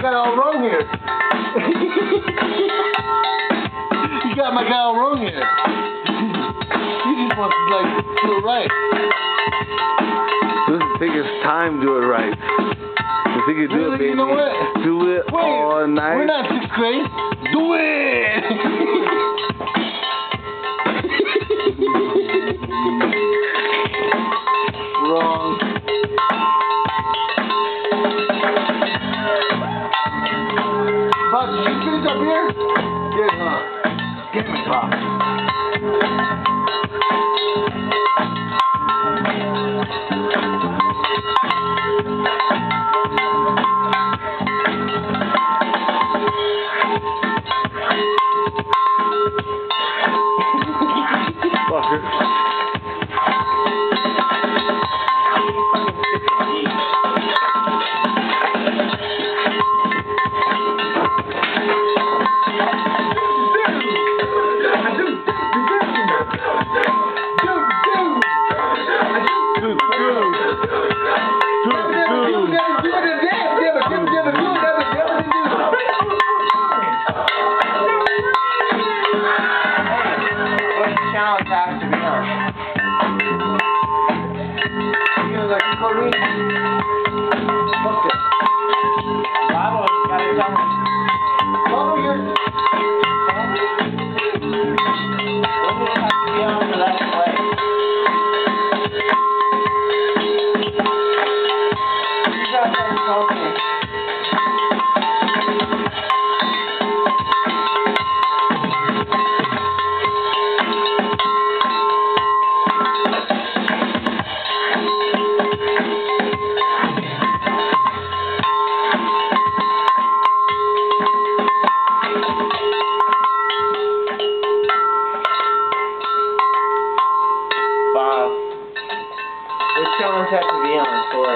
guy all wrong here. You got my guy all wrong here. He just wants to, like, do it right. Doesn't take his time to do it right. You think you do Really, it, baby? you know what? Do it all night. We're not 6th grade. Do it! Wrong. Bob, did you finish up here? Good, huh? Get me, Bob. Fucker. Challenge has to be on. You know, like Korean. Fuck it. Bible, you gotta tell me.